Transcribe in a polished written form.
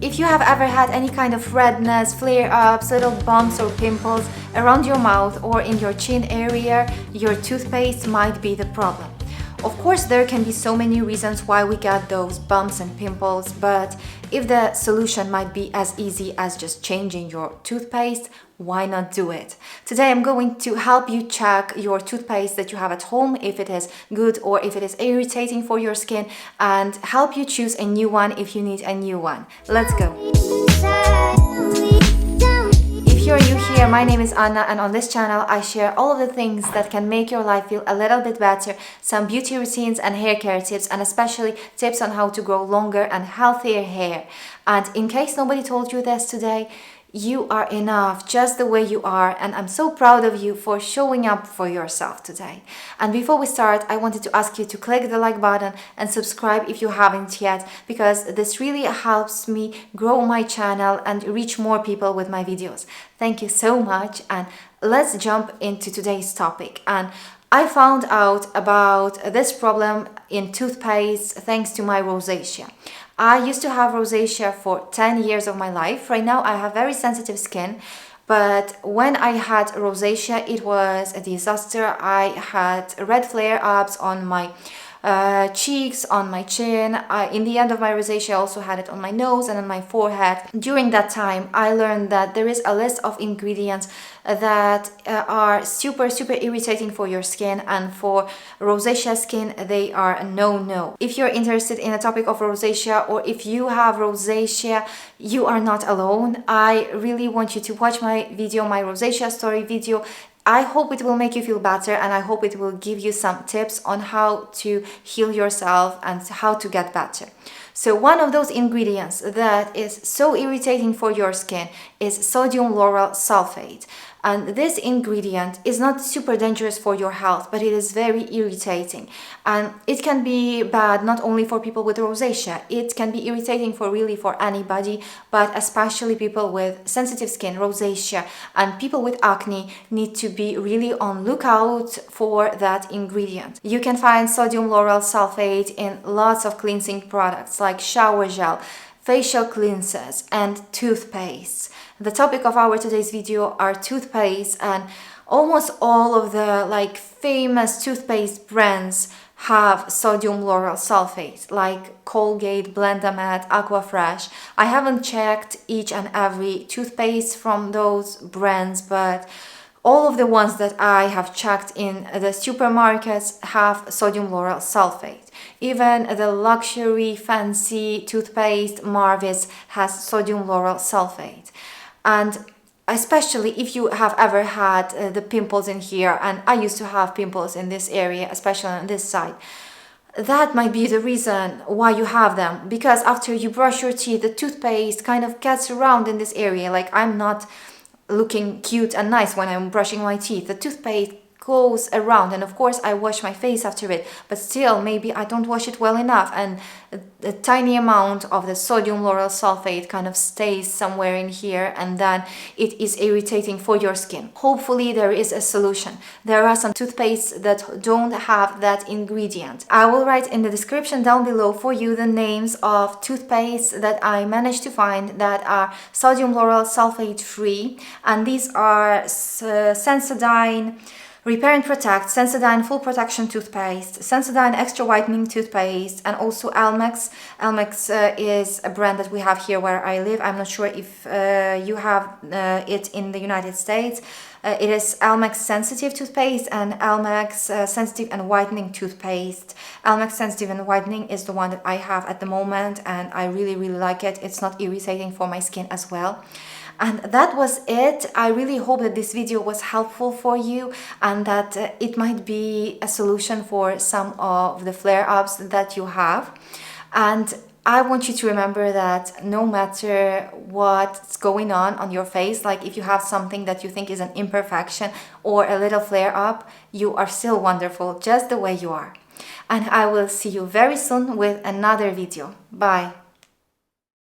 If you have ever had any kind of redness, flare-ups, little bumps or pimples around your mouth or in your chin area, your toothpaste might be the problem. Of course, there can be so many reasons why we get those bumps and pimples, but if the solution might be as easy as just changing your toothpaste, why not do it? Today I'm going to help you check your toothpaste that you have at home, if it is good or if it is irritating for your skin, and help you choose a new one if you need a new one. Let's go! If you're new here, my name is Anna, and on this channel I share all of the things that can make your life feel a little bit better, some beauty routines and hair care tips, and especially tips on how to grow longer and healthier hair. And in case nobody told you this today, you are enough just the way you are, and I'm so proud of you for showing up for yourself today. And before we start, I wanted to ask you to click the like button and subscribe if you haven't yet, because this really helps me grow my channel and reach more people with my videos. Thank you so much, and let's jump into today's topic. And I found out about this problem in toothpaste thanks to my rosacea. I used to have rosacea for 10 years of my life. Right now I have very sensitive skin, but when I had rosacea, it was a disaster. I had red flare-ups on my cheeks, on my chin. In the end of my rosacea, I also had it on my nose and on my forehead. During that time, I learned that there is a list of ingredients that are super irritating for your skin, and for rosacea skin they are a no-no. If you're interested in the topic of rosacea, or if you have rosacea, you are not alone. I really want you to watch my video, my rosacea story video. I hope it will make you feel better, and I hope it will give you some tips on how to heal yourself and how to get better. So one of those ingredients that is so irritating for your skin is sodium lauryl sulfate. And this ingredient is not super dangerous for your health, but it is very irritating. And it can be bad not only for people with rosacea, it can be irritating for anybody, but especially people with sensitive skin, rosacea, and people with acne need to be really on lookout for that ingredient. You can find sodium lauryl sulfate in lots of cleansing products like shower gel, facial cleansers, and toothpaste. The topic of our today's video are toothpaste, and almost all of the famous toothpaste brands have sodium lauryl sulfate, like Colgate, Blendamed, Aquafresh. I haven't checked each and every toothpaste from those brands, but all of the ones that I have checked in the supermarkets have sodium lauryl sulfate. Even the luxury fancy toothpaste Marvis has sodium lauryl sulfate. And especially if you have ever had the pimples in here, and I used to have pimples in this area, especially on this side, that might be the reason why you have them, because after you brush your teeth, the toothpaste kind of gets around in this area. Like, I'm not looking cute and nice when I'm brushing my teeth. The toothpaste goes around, and of course I wash my face after it, but still maybe I don't wash it well enough, and a tiny amount of the sodium lauryl sulfate kind of stays somewhere in here, and then it is irritating for your skin. Hopefully there is a solution. There are some toothpastes that don't have that ingredient. I will write in the description down below for you the names of toothpastes that I managed to find that are sodium lauryl sulfate free, and these are Sensodyne Repair and Protect, Sensodyne Full Protection Toothpaste, Sensodyne Extra Whitening Toothpaste, and also Elmex. Elmex is a brand that we have here where I live. I'm not sure if you have it in the United States. It is Elmex Sensitive Toothpaste and Elmex Sensitive and Whitening Toothpaste. Elmex Sensitive and Whitening is the one that I have at the moment, and I really like it. It's not irritating for my skin as well. And that was it. I really hope that this video was helpful for you, and that it might be a solution for some of the flare-ups that you have. And I want you to remember that no matter what's going on your face, like if you have something that you think is an imperfection or a little flare-up, you are still wonderful just the way you are. And I will see you very soon with another video. Bye!